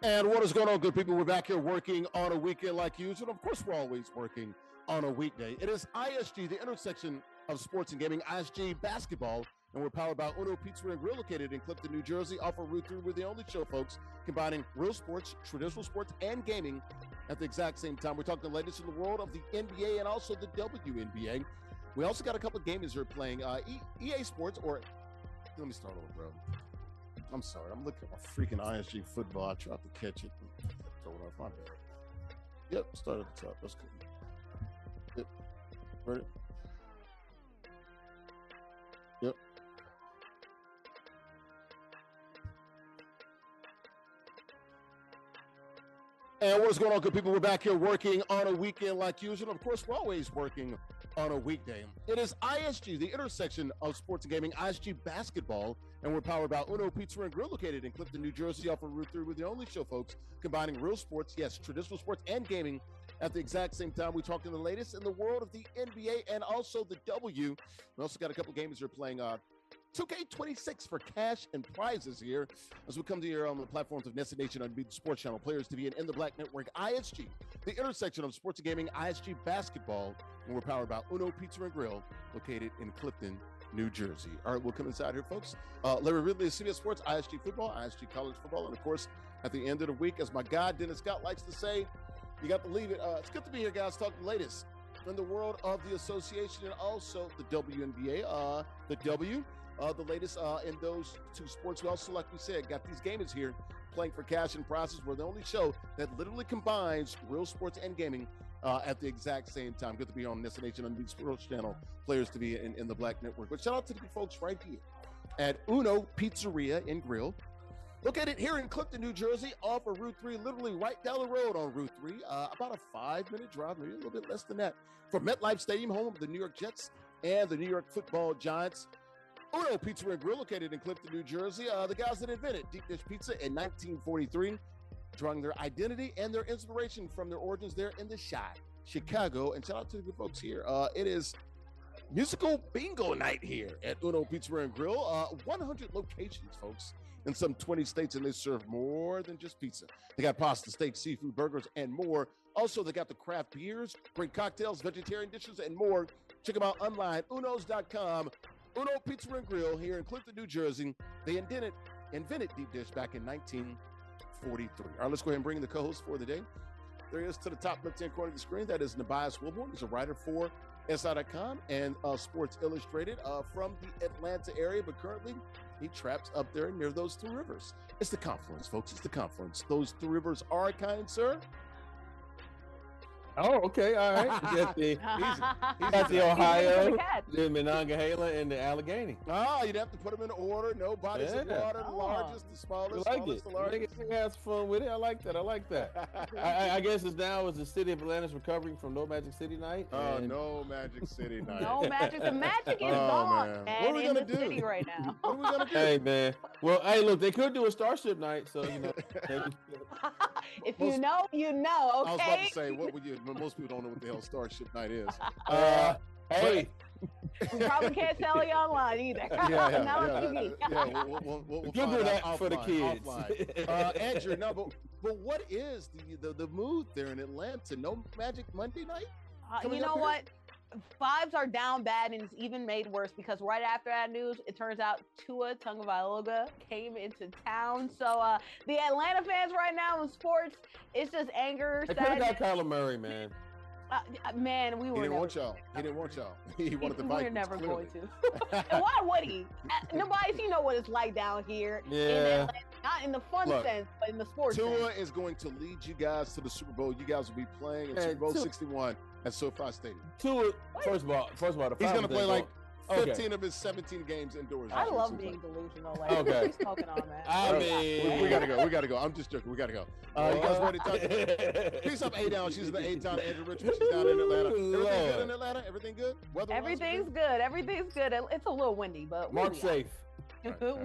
And what is going on, good people? We're back here working on a weekend like usual. Of course, we're always working on a weekday. It is ISG, the intersection of sports and gaming, ISG basketball, and we're powered by Uno Pizza and Grill, located in Clifton, New Jersey, off of Route 3. We're the only show, folks, combining real sports, traditional sports, and gaming at the exact same time. We're talking the latest in the world of the NBA and also the WNBA. We also got a couple of gamers who are playing EA Sports, or let me start over, bro. I'm sorry. I'm looking at my freaking ISG football. I tried to catch it and throw it off my bed. Yep, start at the top. That's cool. Yep. Ready? Yep. And what's going on, good people? We're back here working on a weekend like usual. Of course, we're always working on a weekday. It is ISG, the intersection of sports and gaming, ISG basketball, and we're powered by Uno Pizza and Grill, located in Clifton, New Jersey, off of Route 3. We're the only show, folks, combining real sports, yes, traditional sports and gaming at the exact same time. We're talking the latest in the world of the NBA and also the W. We also got a couple games that are playing 2K26 for cash and prizes here as we come to you on the platforms of NESN Nation on the Sports Channel, Players TV, and In the Black Network. ISG, the intersection of sports and gaming, ISG basketball, and we're powered by Uno Pizza and Grill, located in Clifton, New Jersey. All right, we'll come inside here, folks. Larry Ridley of CBS Sports, ISG football, ISG college football, and of course, at the end of the week, as my guy Dennis Scott likes to say, you got to leave it. It's good to be here, guys. Talking the latest in the world of the association and also the WNBA, the W. The latest in those two sports. We also, like we said, got these gamers here playing for cash and prizes. We're the only show that literally combines real sports and gaming at the exact same time. Good to be on NESN Nation on the Sports Channel, Players to be in the Black Network. But shout out to the folks right here at Uno Pizzeria and Grill, located here in Clifton, New Jersey, off of Route 3, literally right down the road on Route 3, about a 5-minute drive, maybe a little bit less than that, from MetLife Stadium, home of the New York Jets and the New York Football Giants. Uno Pizza and Grill, located in Clifton, New Jersey. The guys that invented deep dish pizza in 1943, drawing their identity and their inspiration from their origins there in the Chi, Chicago. And shout out to the good folks here. It is musical bingo night here at Uno Pizza and Grill. 100 locations, folks, in some 20 states, and they serve more than just pizza. They got pasta, steak, seafood, burgers, and more. Also, they got the craft beers, great cocktails, vegetarian dishes, and more. Check them out online, unos.com. Uno Pizza and Grill here in Clifton, New Jersey. They invented deep dish back in 1943. All right, let's go ahead and bring in the co-host for the day. There he is to the top left-hand corner of the screen. That is Nubyjas Wilborn. He's a writer for SI.com and Sports Illustrated from the Atlanta area, but currently he traps up there near those two rivers. It's the confluence, folks. It's the confluence. Those two rivers are, kind sir. Oh, okay, all right. He's got the Ohio, the Monongahela, and the Allegheny. Oh, you'd have to put them in order. No bodies of water, the largest, the smallest, the largest. Has fun with it. I like that. I guess it's now as the city of Atlanta's recovering from No Magic City Night. Oh, No Magic City Night. No Magic. The magic is gone, man. What are we gonna in the do city right now? What are we gonna do? Hey, man. Well, hey, look, they could do a Starship Night, so you know. If you know, you know. Okay. I was about to say, what would you? Most people don't know what the hell Starship Night is. Hey. We probably can't sell it online either. Not on TV. We'll Google that offline, for the kids. Andrea, no, but what is the mood there in Atlanta? No Magic Monday night? You know what? Vibes are down bad, and it's even made worse because right after that news, it turns out Tua Tagovailoa came into town. So the Atlanta fans right now in sports, it's just anger. They could have got Kyler Murray, man. Man, we were. He didn't want y'all. He wanted the Vikings. We're never clearly. going to. And why would he? Nobody's know what it's like down here. Yeah. Not in the fun sense, but in the sports Tua sense. is going to lead you guys to the Super Bowl. You guys will be playing in Super Bowl 61 at SoFi Stadium. Tua, first of all, he's going to play like 15 of his 17 games indoors. I love being delusional. Like, what are you smoking on, man? I mean, we gotta go. I'm just joking. We gotta go. You guys ready to talk? Peace up, A down. She's in the A-town. Andrea Richmond. She's down in Atlanta. Everything good in Atlanta? Everything good? Everything's good. Everything's good. It's a little windy, but Mark's safe. All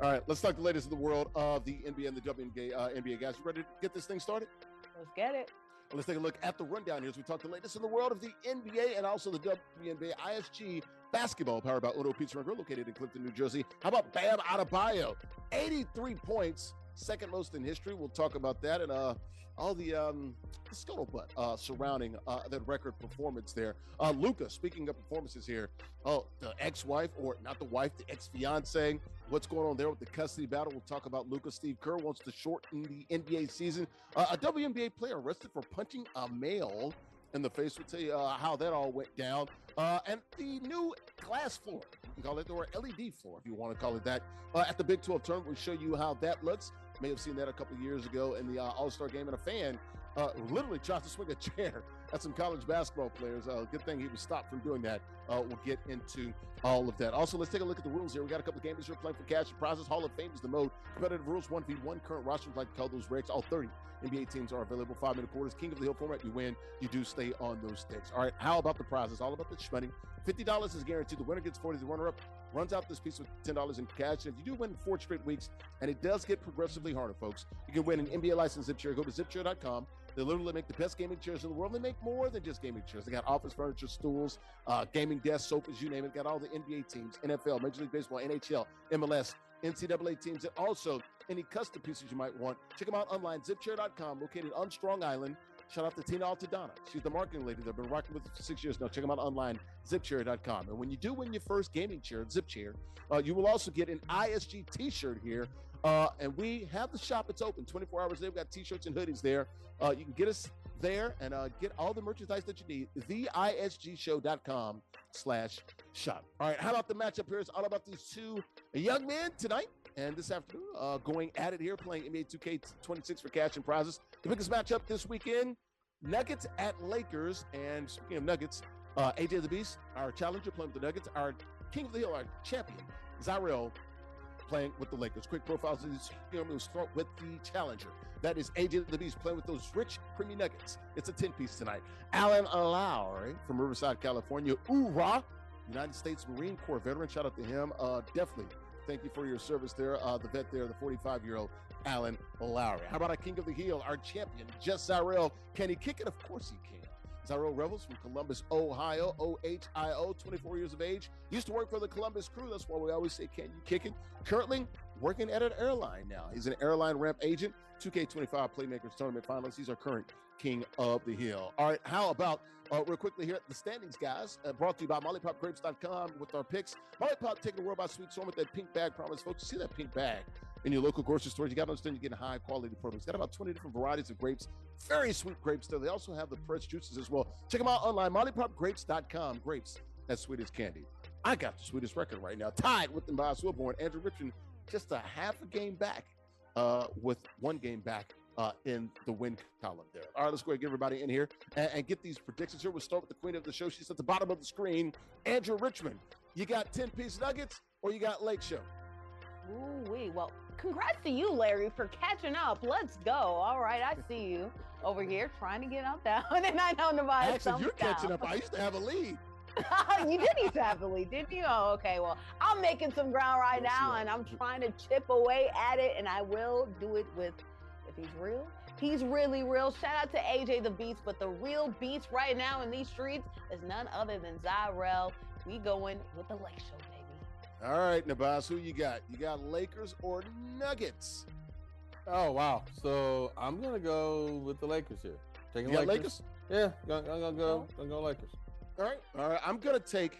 right, let's talk the latest in the world of the NBA and the WNBA. Guys, you ready to get this thing started? Let's get it. Let's take a look at the rundown here as we talk the latest in the world of the NBA and also the WNBA. ISG basketball, powered by Uno Pizza and Grill, located in Clifton, New Jersey. How about Bam Adebayo? 83 points, second most in history. We'll talk about that and all the scuttlebutt surrounding that record performance there. Luka, speaking of performances here, the ex-wife, or not the wife, the ex-fiance, what's going on there with the custody battle? We'll talk about Luka. Steve Kerr wants to shorten the NBA season. A WNBA player arrested for punching a male in the face. We'll tell you how that all went down. And the new glass floor, you can call it, or LED floor, if you want to call it that, at the Big 12 tournament. We'll show you how that looks. May have seen that a couple of years ago in the All-Star game, and a fan literally tries to swing a chair at some college basketball players. Good thing he was stopped from doing that. We'll get into all of that. Also, let's take a look at the rules here. We got a couple of games here playing for cash and prizes. Hall of Fame is the mode. Competitive rules, 1v1. Current rosters, like to call those regs. All 30 NBA teams are available. 5-minute quarters. King of the Hill format. You win. You do stay on those stakes. All right, how about the prizes? All about the money. $50 is guaranteed. The winner gets 40. The runner-up runs out this piece with $10 in cash. And if you do win 4 straight weeks, and it does get progressively harder, folks, you can win an NBA licensed zip chair. Go to zipchair.com. They literally make the best gaming chairs in the world. They make more than just gaming chairs. They got office furniture, stools, gaming desks, sofas, you name it. Got all the NBA teams, NFL, Major League Baseball, NHL, MLS, NCAA teams, and also any custom pieces you might want. Check them out online, zipchair.com, located on Strong Island. Shout out to Tina Altadonna. She's the marketing lady that I've been rocking with for 6 years now. Check them out online, zipchair.com. And when you do win your first gaming chair, Zip Chair, you will also get an ISG t-shirt here. And we have the shop. It's open 24 hours a day. We've got t-shirts and hoodies there. You can get us there and get all the merchandise that you need. theisgshow.com/shop. All right, how about the matchup here? It's all about these two young men tonight and this afternoon going at it here, playing NBA 2K26 for cash and prizes. The biggest matchup this weekend, Nuggets at Lakers. And speaking of Nuggets, AJ the Beast, our challenger, playing with the Nuggets. Our King of the Hill, our champion, JustZyrell, playing with the Lakers. Quick profiles. We'll start with the challenger. That is AJ the Beast, playing with those rich, creamy Nuggets. It's a 10-piece tonight. Alan Lowry from Riverside, California. Hoorah! United States Marine Corps veteran. Shout out to him. Definitely thank you for your service there. The vet there, the 45-year-old Alan Lowry. How about our King of the Hill, our champion, JustZyrell? Can he kick it? Of course he can. JustZyrell Rebels from Columbus, Ohio, OHIO, 24 years of age. Used to work for the Columbus crew. That's why we always say, can you kick it? Currently working at an airline now. He's an airline ramp agent, 2K25 Playmakers Tournament finalist. He's our current King of the Hill. All right, how about, real quickly here, the standings, guys, brought to you by MollyPopGrapes.com with our picks. Molly Pop taking the world by sweet storm with that pink bag promise. Folks, you see that pink bag in your local grocery stores. You got to understand you're getting high quality products. Got about 20 different varieties of grapes. Very sweet grapes there. They also have the pressed juices as well. Check them out online, MollyPopGrapes.com. Grapes as sweet as candy. I got the sweetest record right now, tied with Nubyjas, Wilborn, Andrea, Richmond, just a half a game back, with 1 game back in the win column there. All right, let's go ahead and get everybody in here and get these predictions here. We'll start with the queen of the show. She's at the bottom of the screen, Andrea Richmond. You got 10-piece Nuggets or you got Lake Show? Ooh-wee. Well, congrats to you, Larry, for catching up. Let's go. All right, I see you over here trying to get out down. And I know Nubyjas. Actually, you're catching up. I used to have a lead. You did used to have the lead, didn't you? Oh, okay. Well, I'm making some ground right now, and I'm trying to chip away at it, and I will do it with, if he's real, he's really real. Shout out to AJ the Beast, but the real beast right now in these streets is none other than JustZyrell. We going with the Lake Show, baby. All right, Nubyjas, who you got? You got Lakers or Nuggets? Oh, wow. So I'm going to go with the Lakers here. Taking Lakers? Yeah, I'm going to go Lakers. All right. I'm gonna take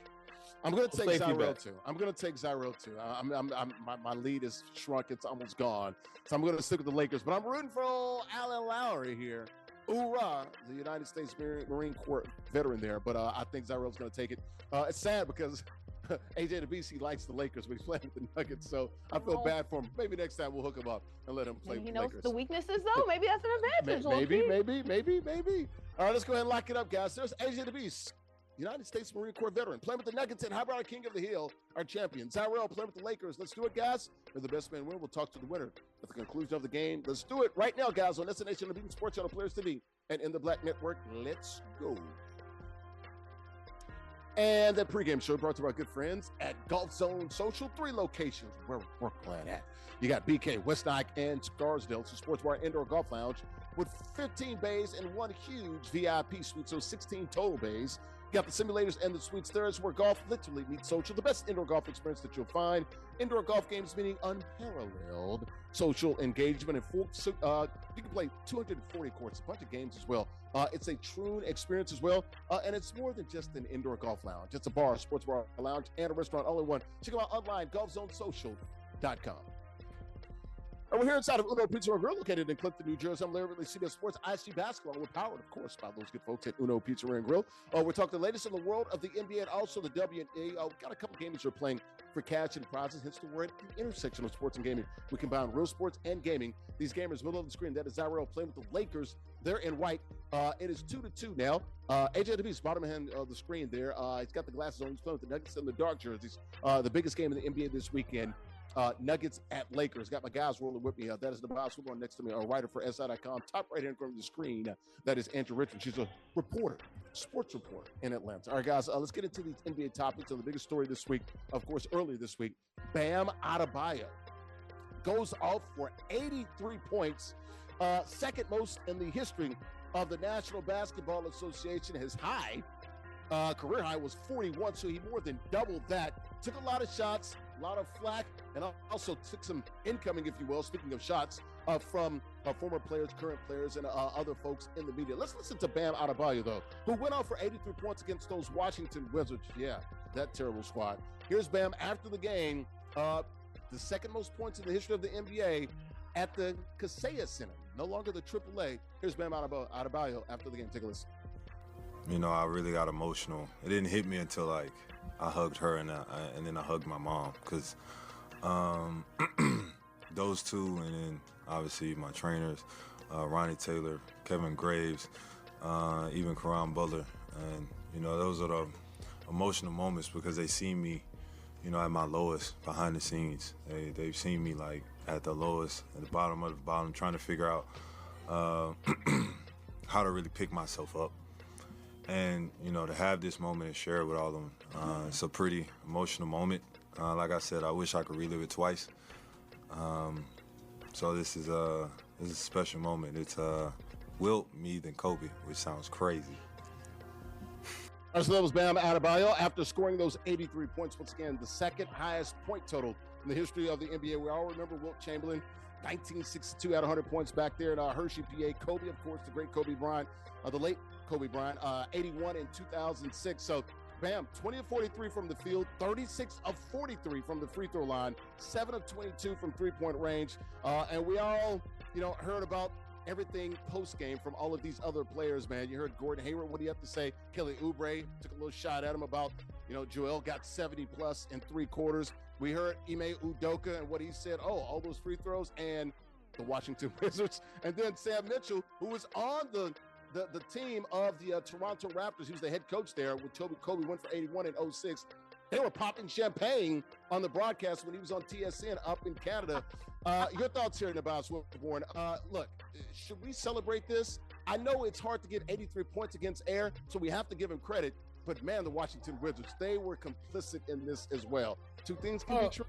JustZyrell too. I'm gonna take JustZyrell too. My lead is shrunk. It's almost gone. So I'm gonna stick with the Lakers. But I'm rooting for old Alan Lowry here. Hoorah, the United States Marine Corps veteran there. But I think JustZyrell's gonna take it. It's sad because AJ the Beast, he likes the Lakers, but he's playing with the Nuggets. So I feel bad for him. Maybe next time we'll hook him up and let him play with the Lakers. He knows the weaknesses though. Maybe that's an advantage. Maybe. All right, let's go ahead and lock it up, guys. There's AJ the Beast, United States Marine Corps veteran, playing with the Nuggets. And how about our King of the Hill, our champion, JustZyrell, playing with the Lakers? Let's do it, guys. If the best man win, we'll talk to the winner at the conclusion of the game. Let's do it right now, guys, on SN Nation, the Sports Channel, Players TV, and in the Black Network. Let's go. And that pregame show brought to our good friends at Golf Zone Social. 3 locations where we're playing at. You got BK, West Nike, and Scarsdale. It's a sports bar indoor golf lounge with 15 bays and 1 huge VIP suite, so 16 total bays. Got the simulators and the suites. There is where golf literally meets social. The best indoor golf experience that you'll find. Indoor golf games meaning unparalleled social engagement. And folks, you can play 240 courts, a bunch of games as well. It's a true experience as well. And it's more than just an indoor golf lounge. It's a bar, a sports bar, a lounge, and a restaurant all in one. Check them out online, golfzonesocial.com. And we're here inside of Uno Pizza and Grill, located in Clifton, New Jersey. I'm Larry Ridley, CBS Sports, ISG Basketball. We're powered, of course, by those good folks at Uno Pizza and Grill. We're talking the latest in the world of the NBA and also the WNBA. We've got a couple games we're playing for cash and prizes, hence the word the intersection of sports and gaming. We combine real sports and gaming. These gamers, middle of the screen, that is JustZyrell playing with the Lakers. They're in white. It is 2-2 now. AJ the Beast, bottom hand of the screen there. He's got the glasses on. He's playing with the Nuggets in the dark jerseys. The biggest game in the NBA this weekend. Nuggets at Lakers. Got my guys rolling with me. That is the boss. Wilborn next to me, a writer for SI.com. Top right hand corner of the screen. That is Andrea Richmond. She's a reporter, sports reporter in Atlanta. All right, guys, let's get into these NBA topics. And the biggest story this week, of course, earlier this week, Bam Adebayo goes off for 83 points, second most in the history of the National Basketball Association. His high, career high, was 41, so he more than doubled that. Took a lot of shots, a lot of flack, and also took some incoming, if you will, speaking of shots, from former players, current players, and other folks in the media. Let's listen to Bam Adebayo, though, who went off for 83 points against those Washington Wizards. Yeah, that terrible squad. Here's Bam after the game, the second most points in the history of the NBA at the Kaseya Center, no longer the AAA. Here's Bam Adebayo after the game. Take a listen. You know, I really got emotional. It didn't hit me until, like, I hugged her and then I hugged my mom, because those two, and then obviously my trainers, Ronnie Taylor, Kevin Graves, even Karan Butler, and you know, those are the emotional moments because they see me, you know, at my lowest behind the scenes. They've seen me like at the lowest, at the bottom of the bottom, trying to figure out how to really pick myself up. And, you know, to have this moment and share it with all of them, it's a pretty emotional moment. Like I said, I wish I could relive it twice. So this is a special moment. It's Wilt, me, then Kobe, which sounds crazy. So that was Bam Adebayo after scoring those 83 points. Once again, the second highest point total in the history of the NBA. We all remember Wilt Chamberlain, 1962, at 100 points back there in Hershey, PA. Kobe, of course, the great Kobe Bryant, the late Kobe Bryant, 81 in 2006. So, Bam, 20 of 43 from the field, 36 of 43 from the free throw line, 7 of 22 from three-point range. And we all, you know, heard about everything post-game from all of these other players, man. You heard Gordon Hayward, what do you have to say? Kelly Oubre took a little shot at him about, you know, Joel got 70-plus in three quarters. We heard Ime Udoka and what he said, all those free throws and the Washington Wizards. And then Sam Mitchell, who was on the team of the Toronto Raptors. He was the head coach there when Kobe went for 81 in 06. They were popping champagne on the broadcast when he was on TSN up in Canada. Your thoughts here, Nubyjas Wilborn. Look, should we celebrate this? I know it's hard to get 83 points against Air, so we have to give him credit. But, man, the Washington Wizards, they were complicit in this as well. Two things can be true.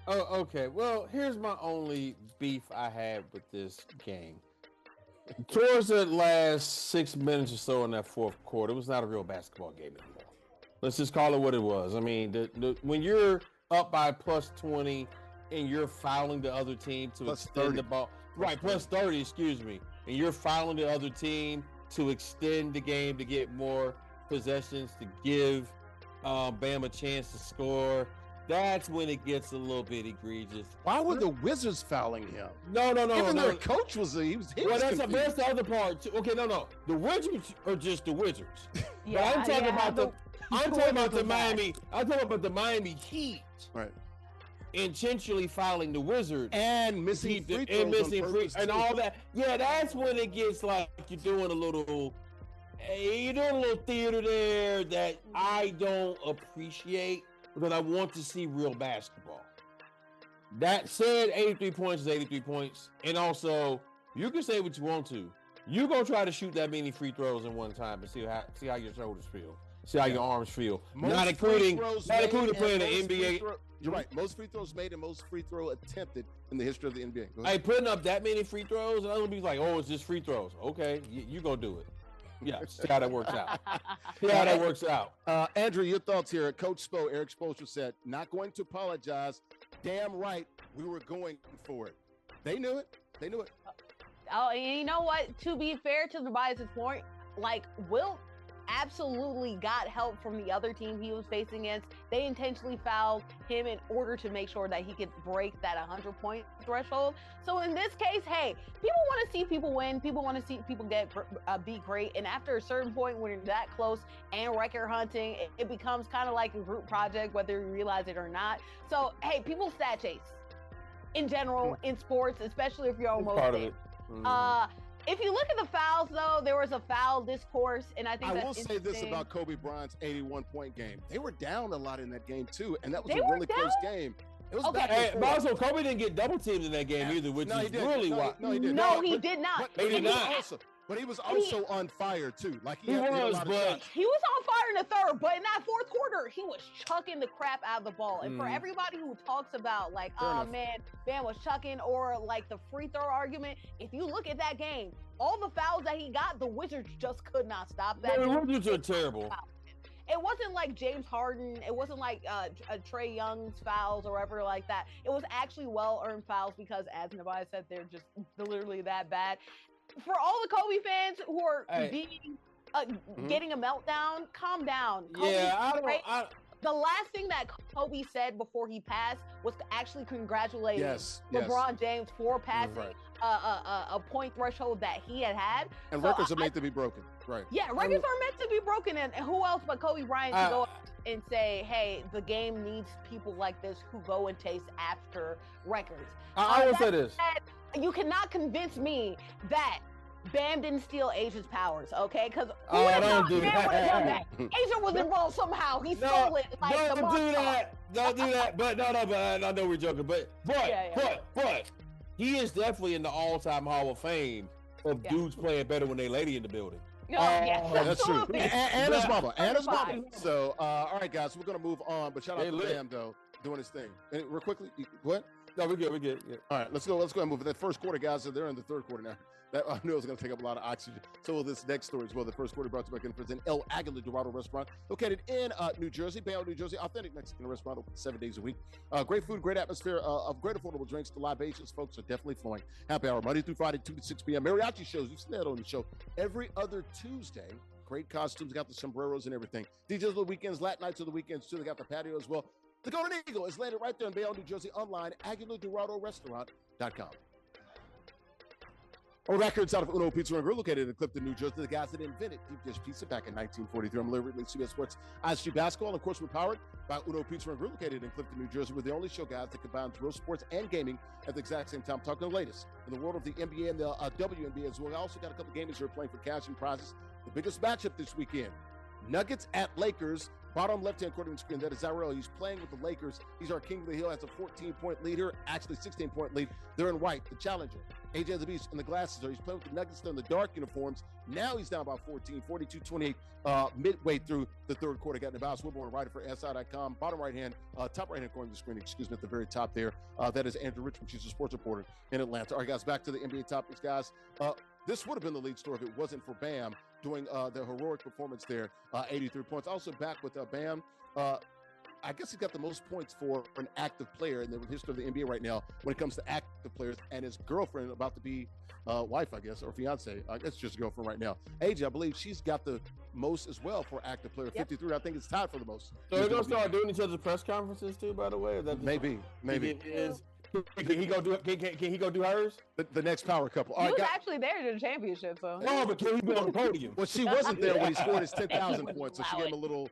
Oh, okay. Well, here's my only beef I had with this game. Towards the last 6 minutes or so in that fourth quarter, it was not a real basketball game anymore. Let's just call it what it was. I mean, when you're up by plus 20 and you're fouling the other team to plus extend 30. the ball, right? Plus 30, excuse me, and you're fouling the other team to extend the game to get more possessions to give Bam a chance to score. That's when it gets a little bit egregious. Why were the Wizards fouling him? No. Even their coach was that's confused. the other part too. Okay, no. The Wizards are just the Wizards. Yeah, but I'm talking about the Miami. I'm talking about the Miami Heat. Right. Intentionally fouling the Wizards And missing free throws and all that. Yeah, that's when it gets like you're doing a little theater there that I don't appreciate, because I want to see real basketball. That said, 83 points is 83 points. And also, you can say what you want to. You're going to try to shoot that many free throws in one time and see how your shoulders feel. See how your arms feel. Not including playing the NBA. You're right. Most free throws made and most free throw attempted in the history of the NBA. Hey, putting up that many free throws, and I'm going to be like, oh, it's just free throws. Okay, you going to do it. Yeah, see how that works out. See how that works out. Andrea, your thoughts here. Coach Spo, Eric Spoelstra said, not going to apologize. Damn right, we were going for it. They knew it. They knew it. Oh, and you know what? To be fair to Nubyjas' point, like, Will absolutely got help from the other team he was facing against. They intentionally fouled him in order to make sure that he could break that 100-point threshold. So in this case, hey, people want to see people win. People want to see people be great. And after a certain point, when you're that close and record hunting, it becomes kind of like a group project, whether you realize it or not. So, hey, people stat chase in general in sports, especially if you're almost part of there. it. If you look at the fouls, though, there was a foul discourse, and I think I will say this about Kobe Bryant's 81-point game. They were down a lot in that game, too, and that was a really close game. It was back and forth. But also, Kobe didn't get double teamed in that game either, which is really wild. No, he did. No, he did not. But he was also on fire, too. Like he was on fire in the third, but in that fourth quarter, he was chucking the crap out of the ball. And for everybody who talks about, like, man was chucking, or like the free throw argument, if you look at that game, all the fouls that he got, the Wizards just could not stop that. The Wizards are terrible. It wasn't like James Harden. It wasn't like Trae Young's fouls or whatever like that. It was actually well-earned fouls because, as Nubyjas said, they're just literally that bad. For all the Kobe fans who are getting a meltdown, calm down. The last thing that Kobe said before he passed was to actually congratulate LeBron James for passing a point threshold that he had. And records are meant to be broken. Right. Yeah, records are meant to be broken. And who else but Kobe Bryant to go up and say, hey, the game needs people like this who go and chase after records. I will say this. You cannot convince me that Bam didn't steal Asia's powers, okay? Because who would have thought Bam would have done that? Asia was involved somehow. He stole it. Like, don't do that. Don't do that. But but I know we're joking. But he is definitely in the all-time Hall of Fame of dudes playing better when they lady in the building. That's true. And his mama. So, all right, guys, we're going to move on. But shout out to Bam, though, doing his thing. And real quickly, what? No, we're good. Yeah. All right, let's go and move. That first quarter, guys, so they're in the third quarter now. That I knew it was going to take up a lot of oxygen. So will this next story as well. The first quarter brought to you by Present El Aguila Dorado Restaurant, located in New Jersey, Bayonne, New Jersey. Authentic Mexican restaurant, open 7 days a week. Great food, great atmosphere, of great affordable drinks. The libations, folks, are definitely flowing. Happy hour, Monday through Friday, 2 to 6 p.m. Mariachi shows, you've seen that on the show. Every other Tuesday. Great costumes, got the sombreros and everything. DJs of the weekends, Latin nights of the weekends, too. They got the patio as well. The Golden Eagle is landed right there in Bayonne, New Jersey, online, AguilaDoradoRestaurant.com. Our records out of Uno Pizza and Grill, located in Clifton, New Jersey. The guys that invented deep dish pizza back in 1943. I'm Larry Ridley, CBS Sports ISG Basketball. And of course, we're powered by Uno Pizza and Grill, located in Clifton, New Jersey. We're the only show, guys, that combines real sports and gaming at the exact same time. Talking the latest in the world of the NBA and the WNBA as well. I also got a couple gamers who are playing for cash and prizes. The biggest matchup this weekend, Nuggets at Lakers. Bottom left-hand corner of the screen, that is Zyrell. He's playing with the Lakers. He's our king of the hill, has a 14-point leader, actually 16-point lead. They're in white, the challenger. AJ the Beast in the glasses. He's playing with the Nuggets. They're in the dark uniforms. Now he's down by 14, 42-28, midway through the third quarter. Got Nubyjas, Wilborn, writer for SI.com. Bottom right-hand, top right-hand corner of the screen, at the very top there. That is Andrea Richmond. She's a sports reporter in Atlanta. All right, guys, back to the NBA topics, guys. This would have been the lead story if it wasn't for Bam doing their heroic performance there, 83 points. Also back with Bam. I guess he got the most points for an active player in the history of the NBA right now when it comes to active players, and his girlfriend, about to be wife, I guess, or fiance. I guess just girlfriend right now. AJ, I believe she's got the most as well for active player, 53. I think it's tied for the most. So they're going to start doing each other's press conferences too, by the way? Or that maybe. Can he go do hers? The next power couple. He was actually there to the championship, so. No, but can he be on the podium? Well, she wasn't there when he scored his 10,000 points, so she gave him a little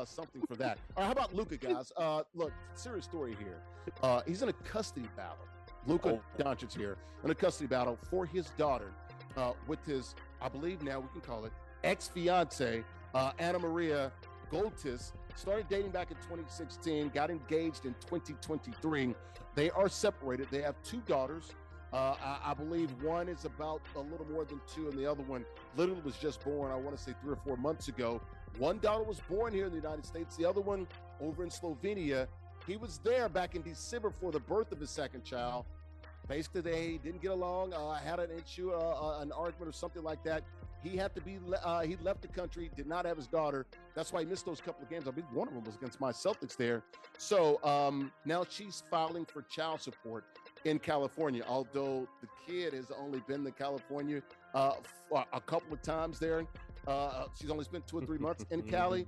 something for that. All right, how about Luka, guys? Look, serious story here. He's in a custody battle. Luka Doncic here in a custody battle for his daughter with his, I believe now we can call it, ex-fiance, Anna Maria Goltis. Started dating back in 2016, got engaged in 2023. They are separated. They have two daughters. I believe one is about a little more than 2, and the other one literally was just born, I want to say 3 or 4 months ago. One daughter was born here in the United States. The other one over in Slovenia. He was there back in December for the birth of his second child. Basically, they didn't get along, had an issue, an argument or something like that. He had to be. He left the country. Did not have his daughter. That's why he missed those couple of games. I believe one of them was against my Celtics there. So now she's filing for child support in California. Although the kid has only been to California a couple of times there. She's only spent 2 or 3 months in Cali.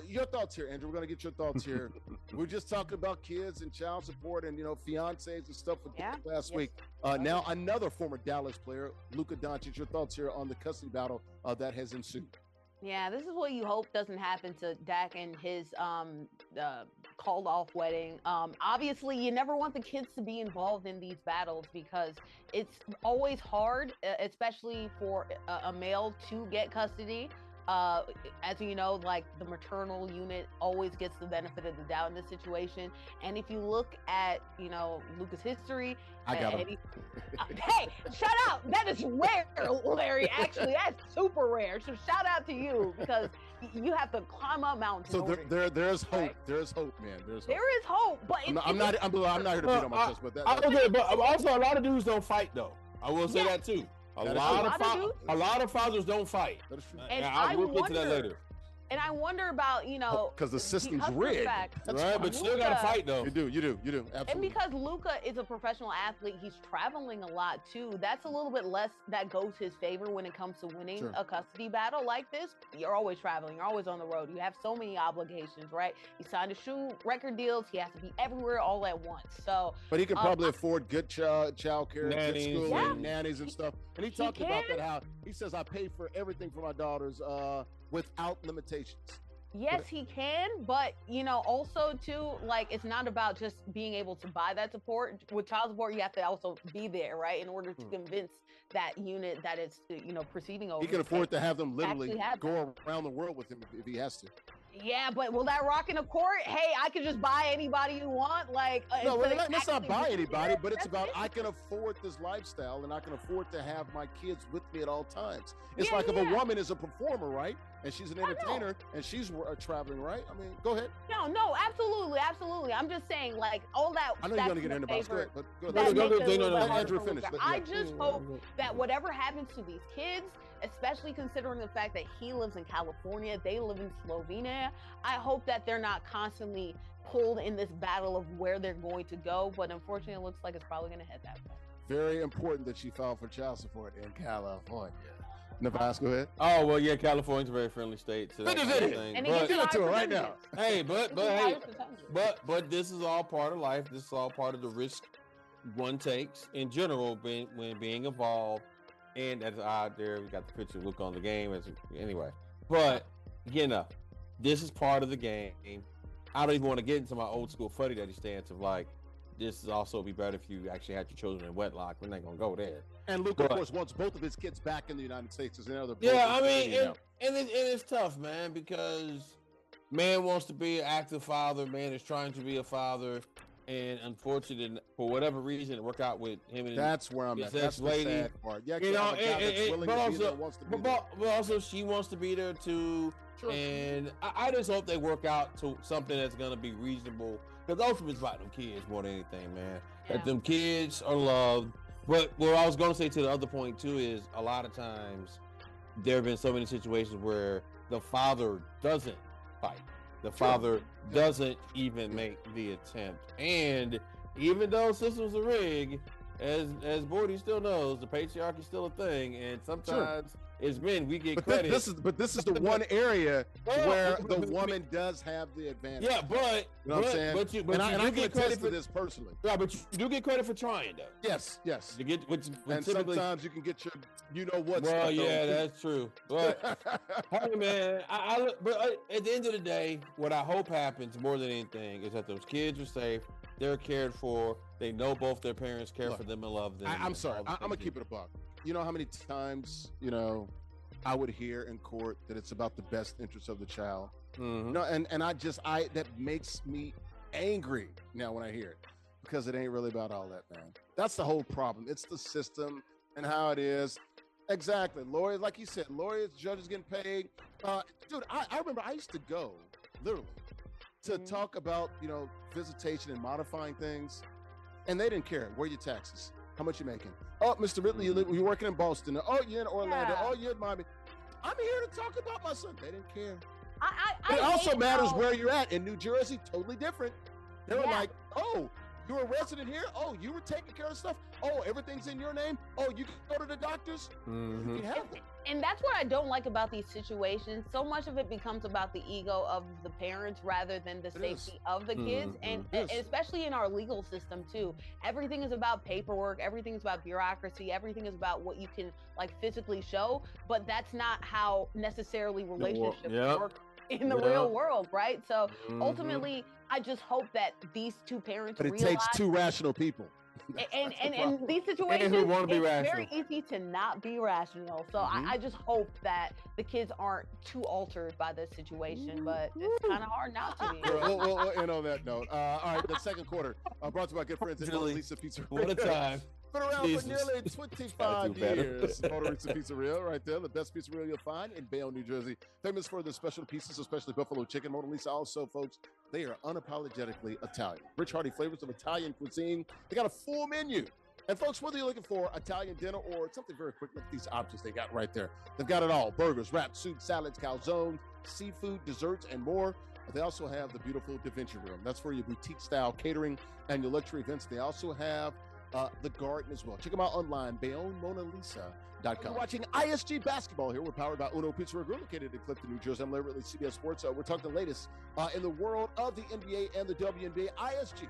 Your thoughts here, Andrew. We're going to get your thoughts here. We're just talking about kids and child support and, fiancés and stuff last week. Now, another former Dallas player, Luka Doncic. Your thoughts here on the custody battle that has ensued. Yeah, this is what you hope doesn't happen to Dak and his called off wedding. Obviously, you never want the kids to be involved in these battles because it's always hard, especially for a male to get custody. As you know, like the maternal unit always gets the benefit of the doubt in this situation. And if you look at, Luka's history, I got him. Hey, shout out. That is rare, Larry. Actually, that's super rare. So shout out to you because you have to climb up mountains. So there's hope. Right? There's hope, man. There's hope. There is hope, but I'm not here to beat on my chest, but but also a lot of dudes don't fight though. I will say that too. A lot of fathers don't fight. That is true. And we'll get to that later. And I wonder about, because the system's rigged. Right, but still got to fight though. You do. Absolutely. And because Luka is a professional athlete, he's traveling a lot too. That's a little bit less that goes his favor when it comes to winning a custody battle like this. You're always traveling. You're always on the road. You have so many obligations, right? He signed a shoe record deals. He has to be everywhere all at once. So, but he can probably afford good child care, nannies, good school, and nannies and stuff. And he talked about that. How he says, "I pay for everything for my daughters." Without limitations. Yes, he can, but also too, like it's not about just being able to buy that support. With child support, you have to also be there, right, in order to convince that unit that it's proceeding over. He can afford to have them literally go around the world with him if he has to. Yeah, but will that rock in a court? Hey, I can just buy anybody you want. Like no, let's not buy anybody, but it's about I can afford this lifestyle and I can afford to have my kids with me at all times. It's like if a woman is a performer, right, and she's an entertainer and she's traveling, right? I mean, go ahead. No, absolutely. I'm just saying, like all that. I know you're gonna get into this, but Andrew, finish. I just hope that whatever happens to these kids, especially considering the fact that he lives in California, they live in Slovenia. I hope that they're not constantly pulled in this battle of where they're going to go, but unfortunately it looks like it's probably going to head that way. Very important that she filed for child support in California. Nubyjas, go ahead. Oh, well, yeah, California's a very friendly state. So that's and he give it to her right now. Hey, but this is all part of life. This is all part of the risk one takes in general when being involved. And that's out there. We got the picture of Luka on the game. Anyway, but this is part of the game. I don't even want to get into my old school fuddy duddy stance of like, this is also be better if you actually had your children in wedlock. We're not gonna go there. And Luka, of course, wants both of his kids back in the United States. And it's tough, man, because man wants to be an active father. Man is trying to be a father. And unfortunately, for whatever reason, it worked out with him and that's where I'm at. That's the sad part. Yeah, but also she wants to be there too. Sure. And I just hope they work out to something that's going to be reasonable. Because ultimately, it's about them kids more than anything, man. Yeah. That them kids are loved. But what I was going to say to the other point too is a lot of times there have been so many situations where the father doesn't fight. The father doesn't even make the attempt. And even though systems are rigged, as Bordy still knows, the patriarchy is still a thing. And sometimes as men, we get credit. This is the one area where the woman does have the advantage. Yeah, but you know what I'm saying? I can attest to this personally. Yeah, but you do get credit for trying, though. Yes. You get and sometimes you can get your, what's. Well, yeah, that's true. But hey, man, but at the end of the day, what I hope happens more than anything is that those kids are safe. They're cared for. They know both their parents care for them and love them. I'm sorry. I'm gonna keep it a buck. You know how many times, I would hear in court that it's about the best interest of the child. Mm-hmm. And that makes me angry now when I hear it, because it ain't really about all that, man. That's the whole problem. It's the system and how it is. Exactly. Lawyers, like you said, judges getting paid. Dude, I remember I used to go, literally, to talk about, visitation and modifying things, and they didn't care. Where are your taxes? How much you making? Oh, Mr. Ridley, you're working in Boston. Oh, you're in Orlando. Yeah. Oh, you're in Miami. I'm here to talk about my son. They didn't care. I It also hate matters how- where you're at. In New Jersey, totally different. They were Yeah. like, oh, you're a resident here? Oh, you were taking care of stuff? Oh, everything's in your name? Oh, you can go to the doctors? Mhm. You can have them. And that's what I don't like about these situations. So much of it becomes about the ego of the parents rather than the is. safety of the kids. And It is. especially in our legal system too. Everything is about paperwork, everything is about bureaucracy, everything is about what you can like physically show, but that's not how necessarily relationships Yep. work in the Yep. real world, right? So Mhm. ultimately, I just hope that these two parents But it realize takes two rational people. and That's the in problem. these situations, wanna be it's rational. very easy to not be rational. So I just hope that the kids aren't too altered by this situation, but it's kind of hard not to be. We'll end on that note. All right, the second quarter brought to you by good friends at Mona Really? Lisa Pizza. What a time. Been around Jesus. for nearly 25 do better. years. Mona Lisa Pizzeria, right there, the best pizzeria you'll find in Bayonne, New Jersey. Famous for the special pieces, especially buffalo chicken. Mona Lisa also, folks, they are unapologetically Italian. Rich, hearty flavors of Italian cuisine. They got a full menu. And folks, whether you're looking for Italian dinner or something very quick, look at these options they got right there. They've got it all: burgers, wraps, soup, salads, calzones, seafood, desserts, and more. But they also have the beautiful Da Vinci Room. That's for your boutique-style catering and your luxury events. They also have the garden as well. Check them out online, BayonneMonaLisa.com. We're watching ISG basketball here. We're powered by Uno Pizza Grill, located in Clifton, New Jersey. I'm Larry Ridley, CBS Sports. We're talking the latest in the world of the NBA and the WNBA. ISG,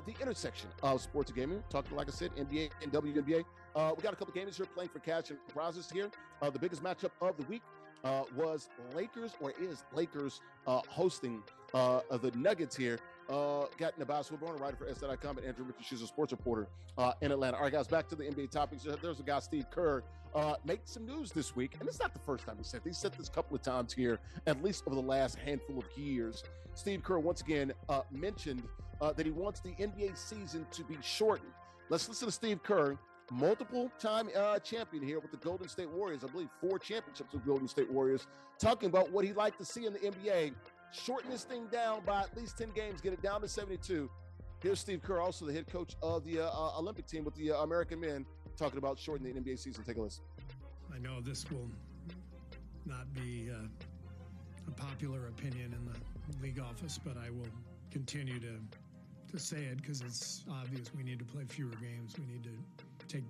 the intersection of sports and gaming. Talking, like I said, NBA and WNBA. We got a couple games here playing for cash and prizes here. The biggest matchup of the week was Lakers, or is Lakers hosting the Nuggets here. Got Nubyjas, Wilborn, a writer for NESN.com, and Andrea, she's a sports reporter in Atlanta. All right, guys, back to the NBA topics. There's a guy, Steve Kerr, make some news this week, and it's not the first time he said this. He said this a couple of times here, at least over the last handful of years. Steve Kerr once again mentioned that he wants the NBA season to be shortened. Let's listen to Steve Kerr, multiple-time champion here with the Golden State Warriors. I believe 4 championships with Golden State Warriors, talking about what he'd like to see in the NBA. Shorten this thing down by at least 10 games, get it down to 72. Here's Steve Kerr, also the head coach of the Olympic team with the American men, talking about shortening the NBA season. Take a listen. I know this will not be a popular opinion in the league office, but I will continue to say it because it's obvious we need to play fewer games. We need to take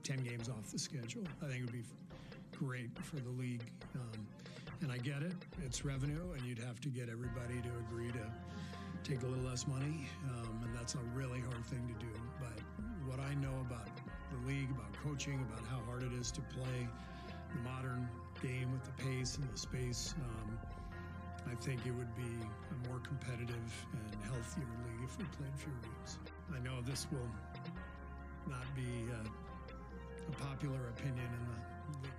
10 games off the schedule. I think it would be great for the league. And I get it. It's revenue, and you'd have to get everybody to agree to take a little less money, and that's a really hard thing to do. But what I know about the league, about coaching, about how hard it is to play the modern game with the pace and the space, I think it would be a more competitive and healthier league if we played fewer games. I know this will not be a popular opinion in the league.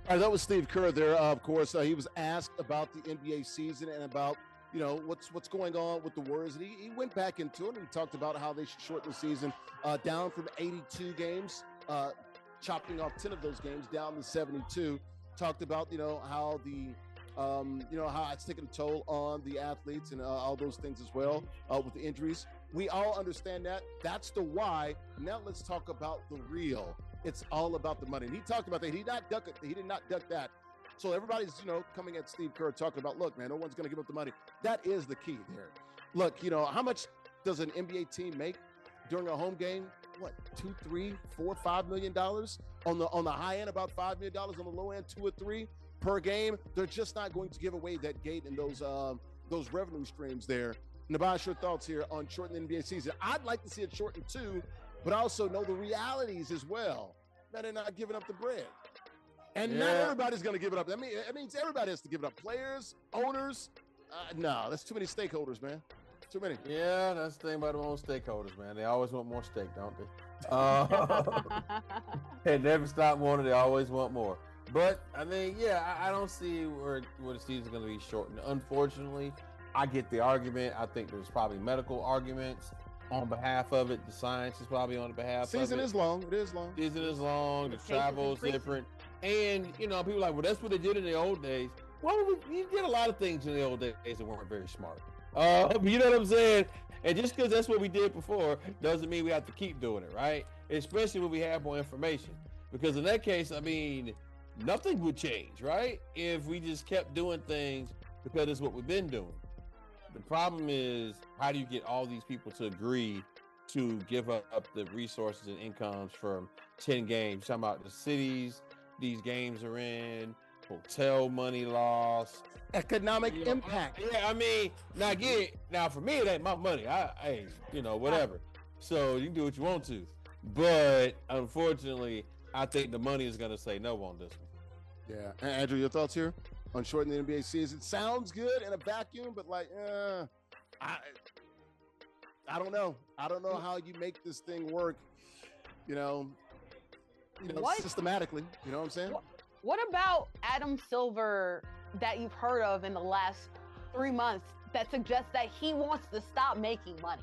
All right, that was Steve Kerr there. Of course, he was asked about the NBA season and about, what's going on with the Warriors. And he went back into it and he talked about how they should shorten the season down from 82 games, chopping off 10 of those games down to 72. Talked about, how how it's taking a toll on the athletes and all those things as well with the injuries. We all understand that. That's the why. Now let's talk about the real. It's all about the money. And he talked about that. He did not duck that. So everybody's, coming at Steve Kerr talking about, look, man, no one's going to give up the money. That is the key there. Look, how much does an NBA team make during a home game? What, $2, $3, $4, $5 million? On the high end, about $5 million. On the low end, 2 or 3 per game. They're just not going to give away that gate and those revenue streams there. Nubyjas, your thoughts here on shortening the NBA season? I'd like to see it shortened too, but I also know the realities as well. That they're not giving up the bread. And not everybody's going to give it up. That means everybody has to give it up. Players, owners. No, that's too many stakeholders, man. Too many. Yeah, that's the thing about them own stakeholders, man. They always want more steak, don't they? They never stop wanting. They always want more. But, I mean, I don't see where the season's going to be shortened. Unfortunately, I get the argument. I think there's probably medical arguments on behalf of it. The science is probably on behalf of it. Season is long. It is long. Season is long. The travel is different. And, people are like, well, that's what they did in the old days. Well, you did a lot of things in the old days that weren't very smart. You know what I'm saying? And just because that's what we did before doesn't mean we have to keep doing it, right? Especially when we have more information. Because in that case, I mean, nothing would change, right? If we just kept doing things because it's what we've been doing. The problem is, how do you get all these people to agree to give up the resources and incomes from 10 games? Talking about the cities these games are in, hotel money lost, economic impact. Yeah, I mean, now for me, it ain't my money. Whatever. So you can do what you want to. But unfortunately, I think the money is going to say no on this one. Yeah. Andrew, your thoughts here on shortening the NBA season? Sounds good in a vacuum, but I don't know. I don't know how you make this thing work, systematically. You know what I'm saying? What about Adam Silver that you've heard of in the last 3 months that suggests that he wants to stop making money,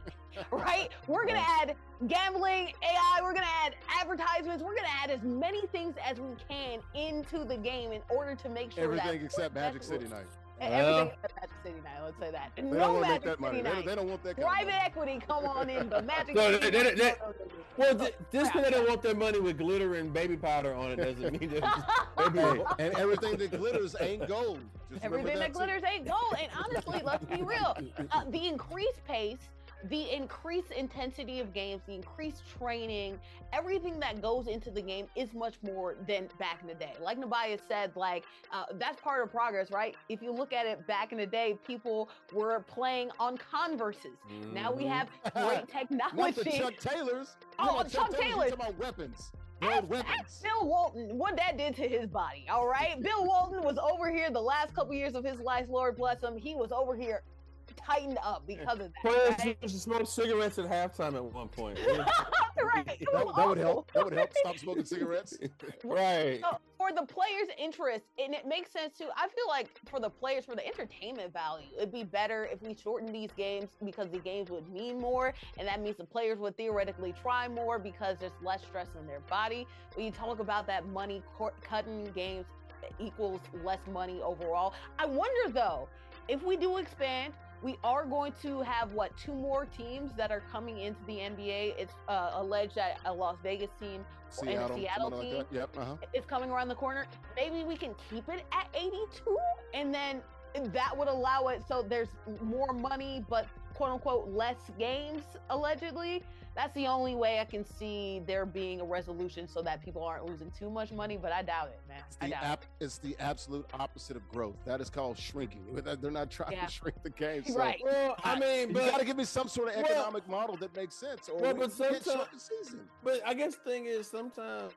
right? We're going to add gambling, AI, we're going to add advertisements, we're going to add as many things as we can into the game in order to make sure everything except Magic City Night. Everything except Magic City Night, let's say that. They don't want to make that money. They don't want that kind Private of money. equity, come on in, but Magic So City Night. Just because they don't want their money with glitter and baby powder on it doesn't mean that. And everything that glitters ain't gold. Just everything that glitters ain't gold. And honestly, let's be real. The increased pace, the increased intensity of games, the increased training, everything that goes into the game is much more than back in the day. Like Nubyjas said, that's part of progress, right? If you look at it back in the day, people were playing on Converses. Mm-hmm. Now we have great technology. What the Chuck Taylors? Chuck Taylors. Talking about weapons. Ask Bill Walton what that did to his body, all right? Bill Walton was over here the last couple years of his life, Lord bless him. He was over here tightened up because of that. Players used to smoke cigarettes at halftime at one point. Right. That would help. That would help stop smoking cigarettes. Right. So for the players' interest, and it makes sense too. I feel like for the players, for the entertainment value, it'd be better if we shorten these games because the games would mean more, and that means the players would theoretically try more because there's less stress on their body. When you talk about that money cutting games equals less money overall. I wonder though, if we do expand, we are going to have, 2 more teams that are coming into the NBA. It's alleged that a Las Vegas team and a Seattle team is coming around the corner. Maybe we can keep it at 82, and then that would allow it so there's more money, but quote-unquote less games, allegedly. That's the only way I can see there being a resolution so that people aren't losing too much money, but I doubt it, man. It's the absolute opposite of growth. That is called shrinking. They're not trying to shrink the game. So right. Well, you got to give me some sort of economic model that makes sense. Or but sometimes, short the season. But I guess the thing is sometimes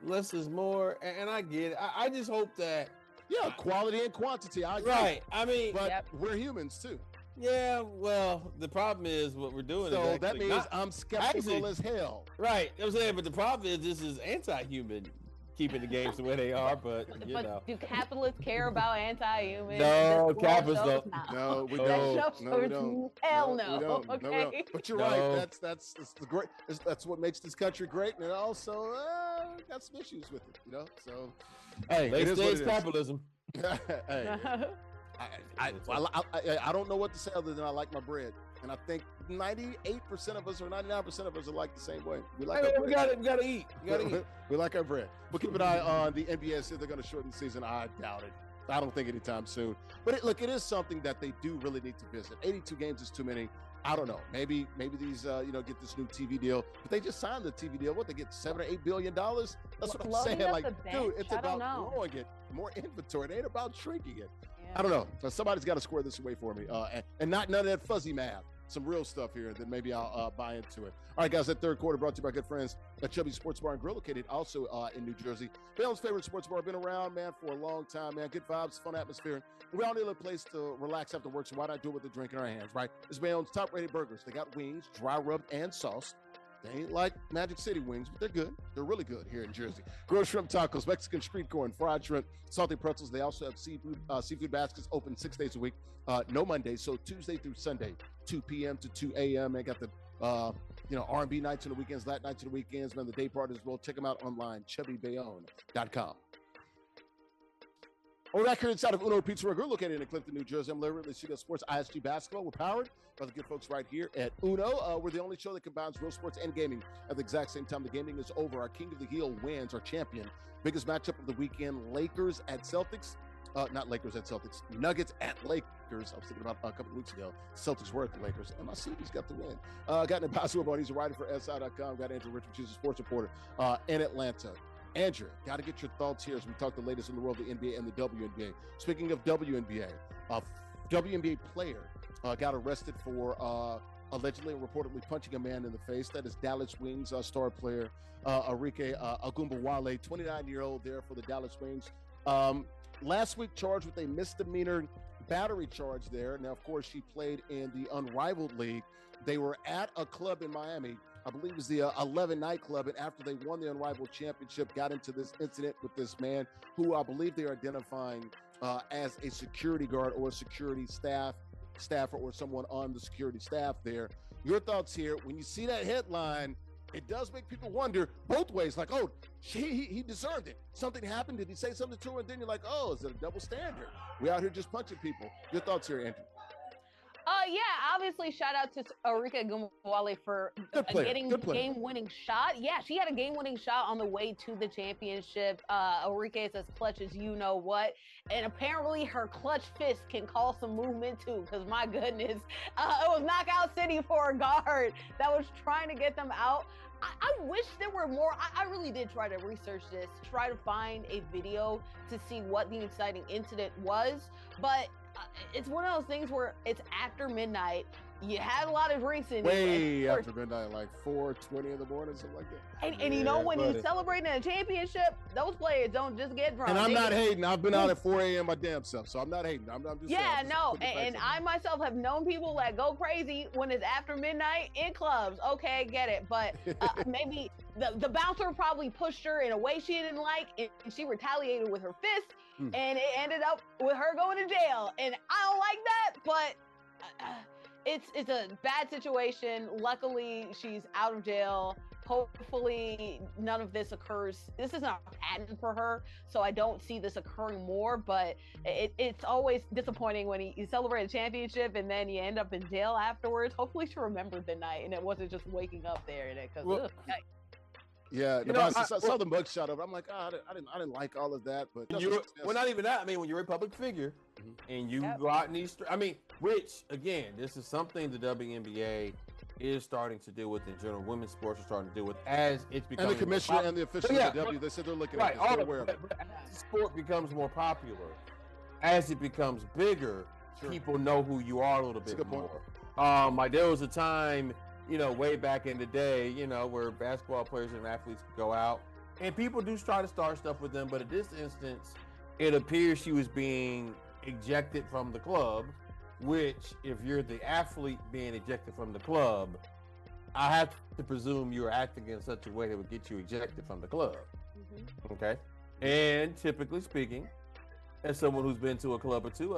less is more, and I get it. I just hope that. Yeah, quality and quantity. I agree. Right. I mean, but we're humans too. Yeah, well, the problem is what we're doing. So that means I'm skeptical as hell. Right. I'm saying, but the problem is this is anti-human, keeping the games the way they are. But do capitalists care about anti-human? No, capitalists don't. No, we don't. No, we don't. Hell no. Okay. No, we don't. But you're right. That's the great. That's what makes this country great, and it also got some issues with it. So hey, they say it's capitalism. Hey. I don't know what to say other than I like my bread, and I think 98% of us or 99% of us are like the same way. We like our bread. We gotta eat. We like our bread. We'll keep an eye on the NBA. See if they're going to shorten the season. I doubt it. I don't think anytime soon. But it is something that they do really need to visit. 82 games is too many. I don't know. Maybe these get this new TV deal. But they just signed the TV deal. What, they get $7 or $8 billion? That's what I'm saying. Dude, it's about growing it, more inventory. It ain't about shrinking it. I don't know. So somebody's got to square this away for me, and not none of that fuzzy math. Some real stuff here, and then maybe I'll buy into it. All right, guys, that third quarter brought to you by good friends at Chubby Sports Bar and Grill, located also in New Jersey. Bayonne's favorite sports bar, been around, man, for a long time, man. Good vibes, fun atmosphere. We all need a place to relax after work, so why not do it with a drink in our hands, right? It's Bayonne's top-rated burgers. They got wings, dry rubbed, and sauce. They ain't like Magic City wings, but they're good. They're really good here in Jersey. Grilled shrimp tacos, Mexican street corn, fried shrimp, salty pretzels. They also have seafood baskets open 6 days a week. No Mondays, so Tuesday through Sunday, 2 p.m. to 2 a.m. They got the R&B nights on the weekends, Latin nights on the weekends, man. The day part as well. Check them out online, chubbybayonne.com. We're back here inside of Uno Pizzeria Grill, located in Clifton, New Jersey. I'm Larry Ridley, CBS Sports ISG Basketball. We're powered by the good folks right here at Uno. We're the only show that combines real sports and gaming at the exact same time. The gaming is over. Our King of the Hill wins, our champion. Biggest matchup of the weekend, Lakers at Celtics. Not Lakers at Celtics. Nuggets at Lakers. I was thinking about a couple of weeks ago. Celtics were at the Lakers, and my CB's got the win. Got Adebayo about. He's a writer for SI.com. Got Andrea, Richmond, she's a sports reporter in Atlanta. Andrea, got to get your thoughts here as we talk the latest in the world of the NBA and the WNBA. Speaking of WNBA, a WNBA player got arrested for allegedly and reportedly punching a man in the face. That is Dallas Wings star player Arike Ogunbowale, 29-year-old there for the Dallas Wings. Last week charged with a misdemeanor battery charge there. Now, of course, she played in the Unrivaled League. They were at a club in Miami. I believe it was the 11 nightclub, and after they won the Unrivaled Championship, got into this incident with this man who I believe they're identifying as a security guard or a security staffer or someone on the security staff there. Your thoughts here, when you see that headline, it does make people wonder both ways, like, oh, he deserved it. Something happened. Did he say something to her? And then you're like, oh, is it a double standard? We out here just punching people. Your thoughts here, Andrew? Yeah, obviously, shout out to Arike Ogunbowale for getting game-winning shot. Yeah, she had a game-winning shot on the way to the championship. Arike is as clutch as you know what. And apparently her clutch fist can cause some movement too, because my goodness, it was knockout city for a guard that was trying to get them out. I wish there were more. I really did try to research this, try to find a video to see what the inciting incident was, but it's one of those things where it's after midnight. You had a lot of drinks in way after midnight, like 4:20 in the morning, something like that. And you know, when you're celebrating a championship, those players don't just get drunk. And I'm not hating. I've been out at 4 a.m. my damn self, so I'm not hating. I'm just saying, and I myself have known people that go crazy when it's after midnight in clubs. Okay, get it, but maybe the bouncer probably pushed her in a way she didn't like, and she retaliated with her fist, and it ended up with her going to jail. And I don't like that, but. It's a bad situation. Luckily, she's out of jail. Hopefully, none of this occurs. This isn't a pattern for her, so I don't see this occurring more, but it's always disappointing when you celebrate a championship and then you end up in jail afterwards. Hopefully, she remembered the night and it wasn't just waking up there. Yeah, I saw the mugshot of it. I'm like, I didn't like all of that, but well, not even that. I mean, when you're a public figure and you go out in these, which again, this is something the WNBA is starting to deal with in general. Women's sports are starting to deal with as it's becoming. And the commissioner and the officials of the W, they said they're looking at this. They're aware of it. But as the sport becomes more popular, as it becomes bigger, people know who you are a little bit more. Like there was a time, way back in the day, where basketball players and athletes could go out and people do try to start stuff with them. But in this instance, it appears she was being ejected from the club, which if you're the athlete being ejected from the club, I have to presume you're acting in such a way that would get you ejected from the club. Okay. And typically speaking, as someone who's been to a club or two,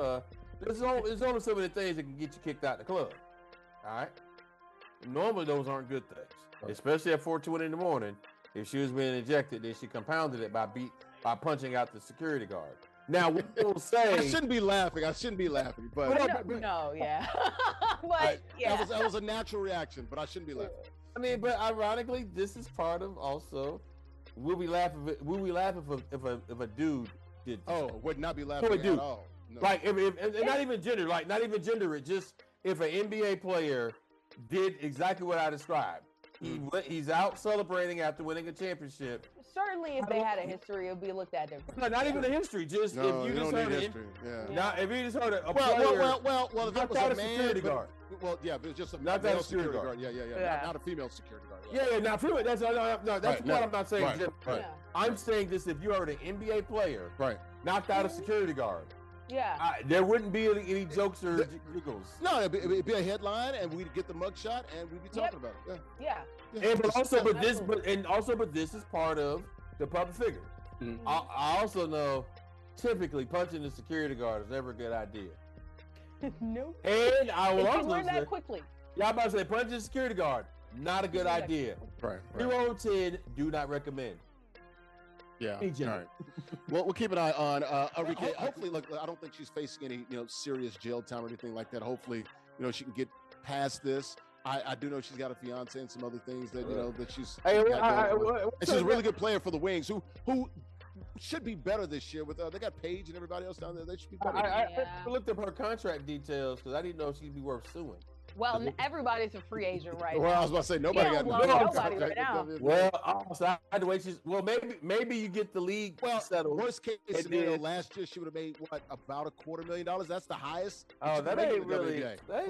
there's only so many things that can get you kicked out of the club. All right. Normally, those aren't good things, especially at 4:20 in the morning. If she was being ejected, then she compounded it by punching out the security guard. Now, we will say I shouldn't be laughing, but but yeah, that was a natural reaction, but I shouldn't be laughing. I mean, but ironically, this is part of also. Will we laugh if a dude did? Would not be laughing at all. No. Like if not even gender, just if an NBA player did exactly what I described. He's out celebrating after winning a championship. Certainly, if they had a history, it would be looked at differently. No, not even a history. Just if you just heard history. If you just heard a player. Well, if that was a man, security guard. Well, yeah, but it's just a not male security guard. Yeah. Not a female security guard. Yeah, not female. That's what I'm not saying. Right. I'm saying this: if you heard an NBA player, knocked out a security guard. Yeah. There wouldn't be any jokes or giggles. No, it'd be a headline, and we'd get the mugshot, and we'd be talking about it. Yeah. But this is part of the public figure. I also know, typically punching the security guard is never a good idea. Nope. And I will also learn say, that quickly. Yeah, I'm about to say punching the security guard, not a good idea. Right. 0-10, do not recommend. Yeah. PJ. All right. Well, we'll keep an eye on Enrique. Hopefully, look, I don't think she's facing any, serious jail time or anything like that. Hopefully, she can get past this. I do know she's got a fiance and some other things that that she's. Hey, and she's a really good player for the Wings, who should be better this year. With they got Paige and everybody else down there. They should be better. I looked up her contract details because I didn't know she'd be worth suing. Well, everybody's a free agent right now. Well, I was about to say nobody got nobody right now. Well, so I had to wait. Maybe you get the league settled. Worst case scenario, last year she would have made about $250,000. That's the highest. Oh, that ain't really. That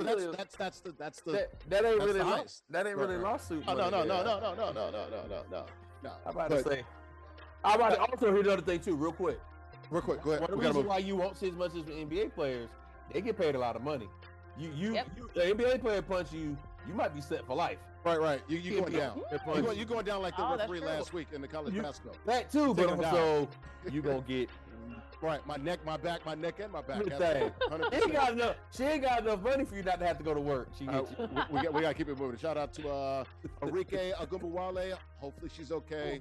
ain't really lawsuit. Oh, no. I'm about to say. I'm about to also hear the other thing too, real quick. Go ahead. One reason why you won't see as much as the NBA players, they get paid a lot of money. You the NBA player punch you, you might be set for life. Right. You going down. You're going down like the referee last week in the college basketball. That too, but also you gonna get right. My neck, my back, and my back. She ain't got enough money for you not to have to go to work. We gotta keep it moving. Shout out to Enrique Agumbawale. Hopefully she's okay.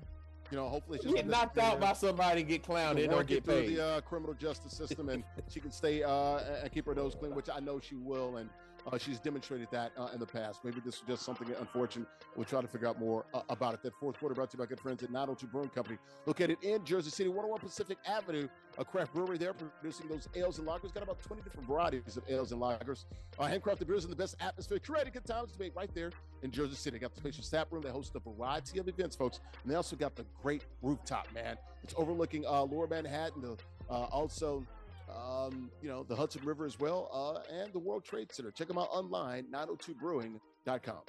Hopefully she's get knocked out by somebody, get clowned, and don't get paid. The criminal justice system, and she can stay and keep her nose clean, which I know she will, and she's demonstrated that in the past. Maybe this is just something unfortunate. We'll try to figure out more about it. That fourth quarter brought to you by good friends at 902 Brewing Company, located in Jersey City, 101 Pacific Avenue, a craft brewery there producing those ales and lagers. Got about 20 different varieties of ales and lagers. Handcrafted beers in the best atmosphere, curated good times to make right there in Jersey City. Got the spacious tap room. They host a variety of events, folks. And they also got the great rooftop, man. It's overlooking Lower Manhattan, also the Hudson River as well, and the World Trade Center. Check them out online, 902brewing.com.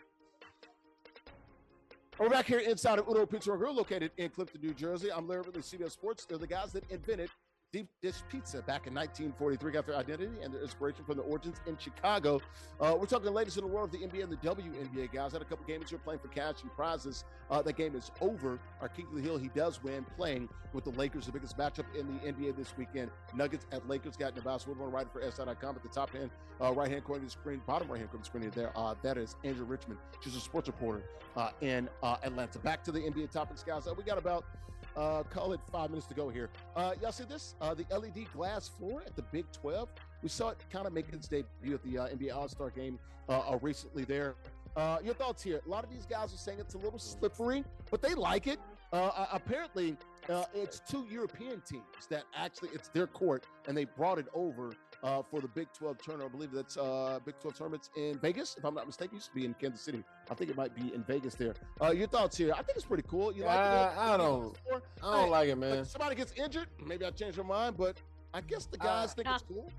We're back here inside of Uno Pizza and Grill, located in Clifton, New Jersey. I'm Larry Ridley, CBS Sports. They're the guys that invented deep dish pizza back in 1943, got their identity and their inspiration from the origins in Chicago. We're talking the latest in the world of the NBA and the WNBA, guys. Had a couple games here playing for cash and prizes. That game is over. Our King of the Hill, he does win, playing with the Lakers, the biggest matchup in the NBA this weekend. Nuggets at Lakers. Got Nubyjas, Wilborn, writing for SI.com at the top hand, right-hand corner of the screen, bottom right-hand corner of the screen there. That is Andrea Richmond. She's a sports reporter in Atlanta. Back to the NBA topics, guys. We got about call it 5 minutes to go here. Y'all see this? The LED glass floor at the Big 12. We saw it kind of make its debut at the NBA All-Star game recently there. Your thoughts here? A lot of these guys are saying it's a little slippery, but they like it. Apparently, it's two European teams that actually, it's their court, and they brought it over for the Big 12 tournament. I believe that's Big 12 tournaments in Vegas, if I'm not mistaken. It used to be in Kansas City. I think it might be in Vegas there. Your thoughts here? I think it's pretty cool. You like it? I don't like it, man. Somebody gets injured, maybe I change my mind, but I guess the guys think it's cool.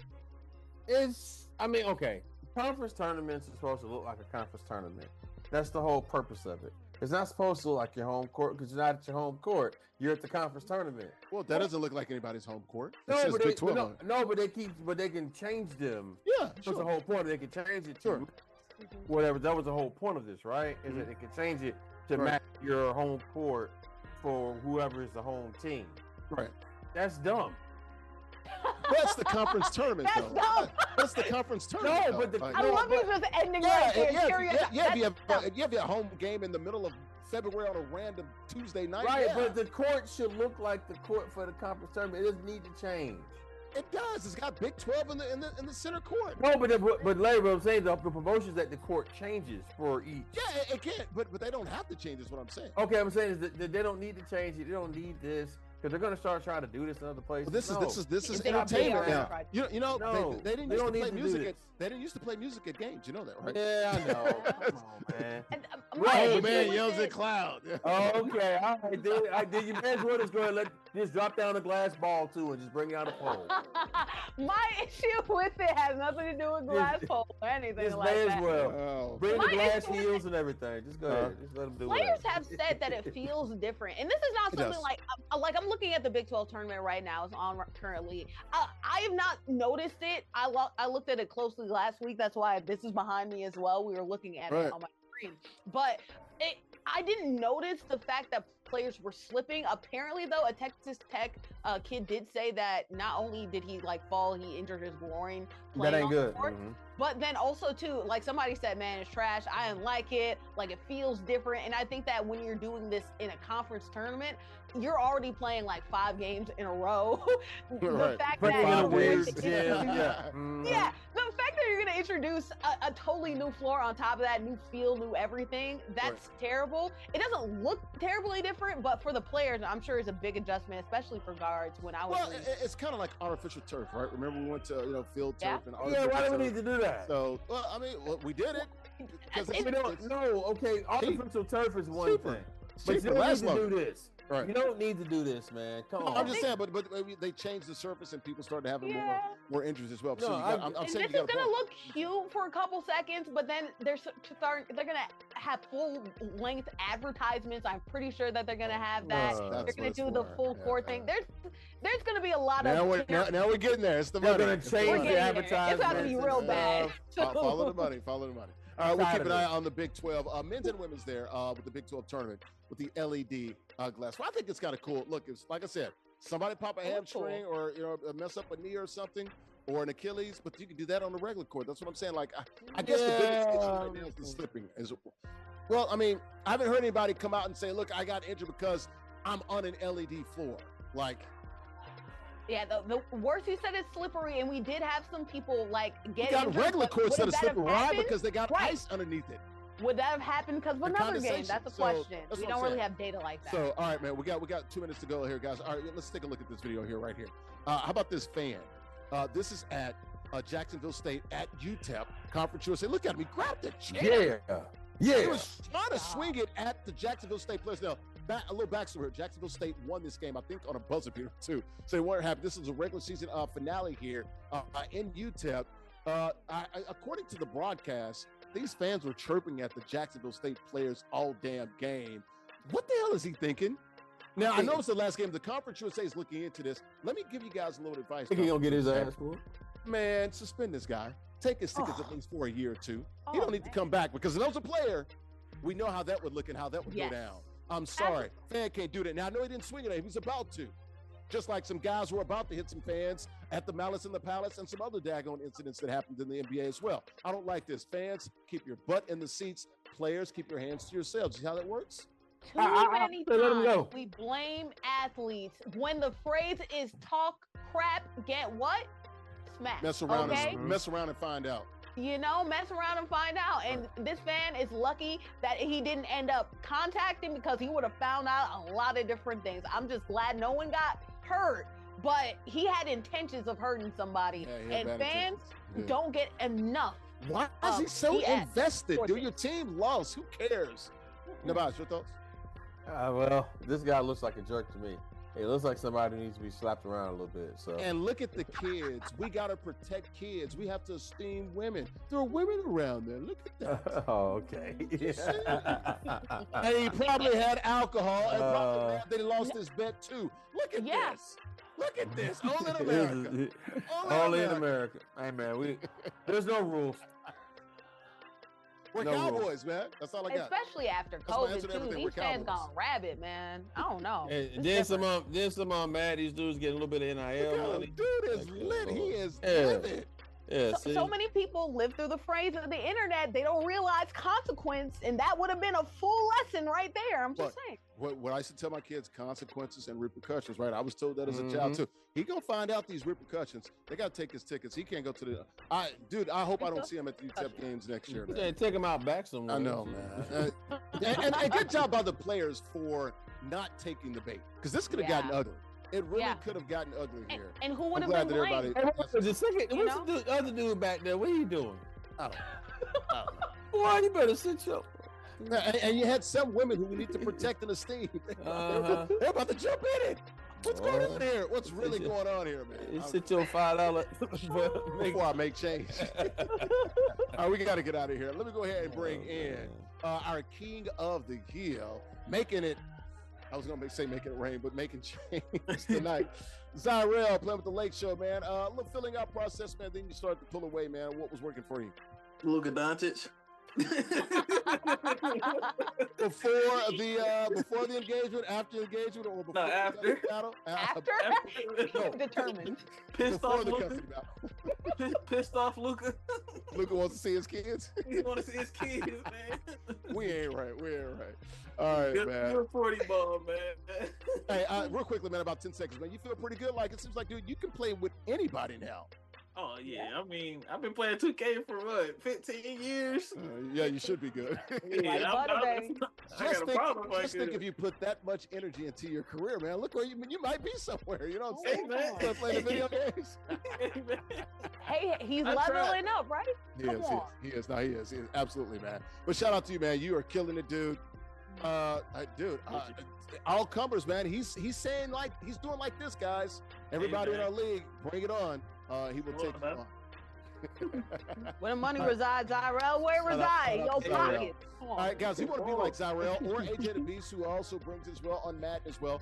Okay. Conference tournaments are supposed to look like a conference tournament. That's the whole purpose of it. It's not supposed to look like your home court because you're not at your home court. You're at the conference tournament. Well, that doesn't look like anybody's home court. But they can change them. Yeah, That's the whole point. They can change it to whatever. That was the whole point of this, right? Is that they can change it to match your home court for whoever is the home team. Right. That's dumb. That's the conference tournament, That's though. dumb. That's the conference tournament. No, but I love you just ending right there. You have your home game in the middle of February on a random Tuesday night. Right, but the court should look like the court for the conference tournament. It doesn't need to change. It does. It's got Big 12 in the center court. No, but Larry, what I'm saying, the promotions that the court changes for each. Yeah, it can't. But they don't have to change. Is what I'm saying. Okay, I'm saying is that they don't need to change it. They don't need this. Because they're going to start trying to do this in other places. Well, this is entertainment now. They didn't used to play music. They didn't used to play music at games. You know that, right? Yeah, I know. Come on, man. Right, man yells at cloud. Oh, okay. All right, dude. You may as well just go ahead and just drop down a glass ball too and just bring out a pole. My issue with it has nothing to do with glass pole or anything just like that. May as well. Bring the glass heels and everything. Just go ahead. Just let them do it. Players have said that it feels different, and this is not something like I'm looking at the Big 12 tournament right now. It's on currently. I have not noticed it. I looked at it closely last week. That's why this is behind me as well. We were looking at it on my screen, but I didn't notice the fact that players were slipping. Apparently, though, a Texas Tech kid did say that not only did he like fall, he injured his groin. That ain't good. But then also too, like somebody said, man, it's trash. I didn't like it. Like it feels different. And I think that when you're doing this in a conference tournament, you're already playing like 5 games in a row. The fact that the fact that you're gonna introduce a totally new floor on top of that, new feel, new everything, that's terrible. It doesn't look terribly different, but for the players, I'm sure it's a big adjustment, especially for guards. When I was it's kind of like artificial turf, right? Remember we went to field turf and artificial why do we turf? need to do that? So, well, I mean, we did it. We don't know. Okay, artificial turf is one thing, but you cheaper, don't need to do this. Right. You don't need to do this, man. Come on. I'm just saying, but they changed the surface and people started having more injuries as well. No, So I'm saying this is gonna look cute for a couple seconds, but then they're gonna have full length advertisements. I'm pretty sure that they're gonna have that. They're gonna do the full court thing. There's gonna be a lot of. Now we're getting there. It's the They're money. gonna change the advertisement. It's gonna be real bad. Follow the money. Follow the money. All right, we'll keep an eye on the Big 12. Men's and women's there with the Big 12 tournament with the LED glass. Well, I think it's kind of cool. Look, it's like I said, somebody pop a hamstring or mess up a knee or something or an Achilles, but you can do that on the regular court. That's what I'm saying. Like, I guess the biggest issue right now is the slipping. Well, I mean, I haven't heard anybody come out and say, look, I got injured because I'm on an LED floor. Like, yeah, the worst you said is slippery, and we did have some people like get got regular courts that are slippery. Why? Because they got ice underneath it. Would that have happened because of another game? That's a question. We don't really have data like that. So, all right, man, we got 2 minutes to go here, guys. All right, let's take a look at this video here, right here. How about this fan? This is at Jacksonville State at UTEP Conference USA. Look at him. He grabbed the chair. Yeah. He was trying to swing it at the Jacksonville State players. Now, a little backstory here. Jacksonville State won this game, I think, on a buzzer beater, too. So they weren't happy. This is a regular season finale here in UTEP. According to the broadcast, these fans were chirping at the Jacksonville State players all damn game. What the hell is he thinking? Now, I know it's the last game. The Conference USA is looking into this. Let me give you guys a little advice. Think he gonna get his ass for it? Man, suspend this guy. Take his tickets at least for a year or two. He don't need to come back because if that was a player, we know how that would look and how that would go down. I'm sorry. Fan can't do that. Now, I know he didn't swing it at him. He was about to. Just like some guys were about to hit some fans at the Malice in the Palace and some other daggone incidents that happened in the NBA as well. I don't like this. Fans, keep your butt in the seats. Players, keep your hands to yourselves. See how that works? Too many times we blame athletes. When the phrase is talk crap, get what? Smack. Mess around and find out. Mess around and find out. And this fan is lucky that he didn't end up contacting because he would have found out a lot of different things. I'm just glad no one got hurt, but he had intentions of hurting somebody. And fans don't get enough. Why is he so invested? Dude, your team lost. Who cares? Nubyjas, your thoughts? Well, this guy looks like a jerk to me. It looks like somebody needs to be slapped around a little bit. So. And look at the kids. We got to protect kids. We have to esteem women. There are women around there. Look at that. Oh, okay. And he probably had alcohol and probably mad that he lost his bet too. Look at this. Look at this. All in America. All in America. Hey, man, there's no rules. We're Cowboys, man. That's all I got. Especially after COVID, too. These fans gone rabid, man. I don't know. And then some mad. These dudes getting a little bit of NIL money. Dude is lit. He is livid. Yeah, so many people live through the phrase of the internet. They don't realize consequence, and that would have been a full lesson right there. I'm just saying. What I used to tell my kids, consequences and repercussions, right? I was told that as a child too. He gonna find out these repercussions. They gotta take his tickets. He can't go to the. I hope I don't see him at the UTEP games next year. Man. Yeah, take him out back somewhere. I know, man. and good job by the players for not taking the bait because this could have gotten ugly. It really could have gotten ugly here. And who would have been blamed? What's the other dude back there? What are you doing? I don't know. Boy, you better sit your. And you had some women who we need to protect and esteem. They're about to jump in it. What's going on here? What's really going on here, man? You sit your $5 before I make change. All right, we got to get out of here. Let me go ahead and bring in our king of the hill, making it. I was going to say making it rain, but making change tonight. JustZyrell playing with the Lake Show, man. Look, filling out process, man. Then you start to pull away, man. What was working for you? Luka Doncic. Before the engagement, after the engagement, or before after. the battle? After? No. Determined. Pissed Before off the Luka. custody battle. Pissed off Luka. Luka wants to see his kids. He want to see his kids, man. We ain't right. All right, man. You're a 40 ball, man. Hey, real quickly, man, about 10 seconds, man. You feel pretty good? Like, it seems like, dude, you can play with anybody now. Oh, yeah. I mean, I've been playing 2K for what, 15 years? Yeah, you should be good. Like butter, baby. Just think if you put that much energy into your career, man. Look where you might be somewhere. You know what I'm saying? Hey, man. Start playing the video games. Hey, he's I leveling up, right? He is. No, he is. Absolutely, man. But shout out to you, man. You are killing it, dude. All comers, man. He's saying like he's doing like this, guys. Everybody in our league, bring it on. He will take you on. Where the money resides, Zyrell, where it resides? Your pocket. All right, guys, you want to be like Zyrell or AJ the Beast, who also brings as well on Matt as well.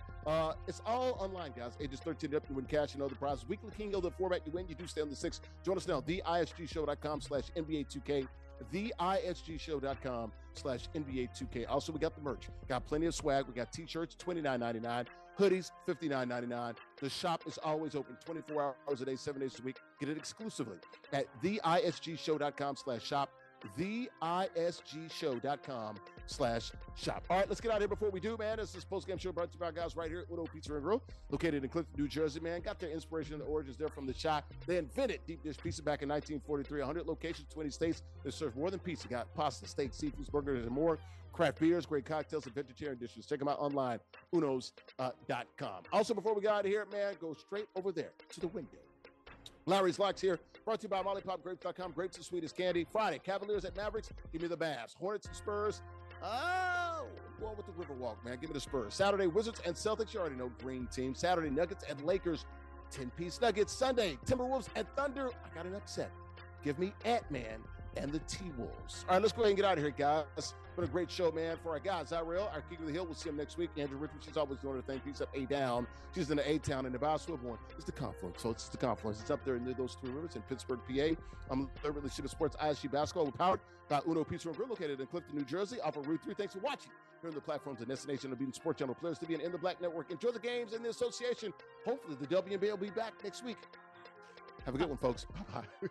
It's all online, guys. Ages 13 up, you win cash and other prizes. Weekly King of the format, you win. You do stay on the 6. Join us now, theisgshow.com/NBA2K. theisgshow.com/NBA2K. Also, we got the merch. Got plenty of swag. We got t-shirts, $29.99. Hoodies, $59.99. The shop is always open 24 hours a day, 7 days a week. Get it exclusively at theisgshow.com/shop. theisgshow.com/shop. All right, let's get out of here before we do, man. This is post-game show brought to you by our guys right here at Uno Pizza and Grill, located in Clifton, New Jersey, man. Got their inspiration and the origins there from the shop. They invented deep dish pizza back in 1943. 100 locations, 20 states. They serve more than pizza. Got pasta, steak, seafoods, burgers, and more. Craft beers, great cocktails, and vegetarian dishes. Check them out online, unos.com. Also, before we get out of here, man, go straight over there to the window. Larry's Locks here, brought to you by MollyPopGrapes.com. Grapes as sweet as candy. Friday, Cavaliers at Mavericks. Give me the Mavs. Hornets and Spurs. Oh, going with the Riverwalk, man. Give me the Spurs. Saturday, Wizards and Celtics. You already know green team. Saturday, Nuggets and Lakers. 10-piece Nuggets. Sunday, Timberwolves and Thunder. I got an upset. Give me Ant-Man and the T-Wolves. All right, let's go ahead and get out of here, guys. It's been a great show, man. For our guys, Zyrell, our King of the Hill, we'll see him next week. Andrea, Richmond, she's always doing her thing. Peace up, A down. She's in the A-town, and Nubyjas, Wilborn. It's the Confluence. So it's the Confluence. It's up there in those 3 rivers in Pittsburgh, PA. I'm Larry Ridley, City Sports ISG Basketball. We're powered by Uno Pizza and Grill, located in Clifton, New Jersey, off of Route 3. Thanks for watching. Here on the platforms of NESN, beating Sports Channel, Players TV, and In the Black Network. Enjoy the games in the association. Hopefully, the WNBA will be back next week. Have a good one, folks. Bye-bye.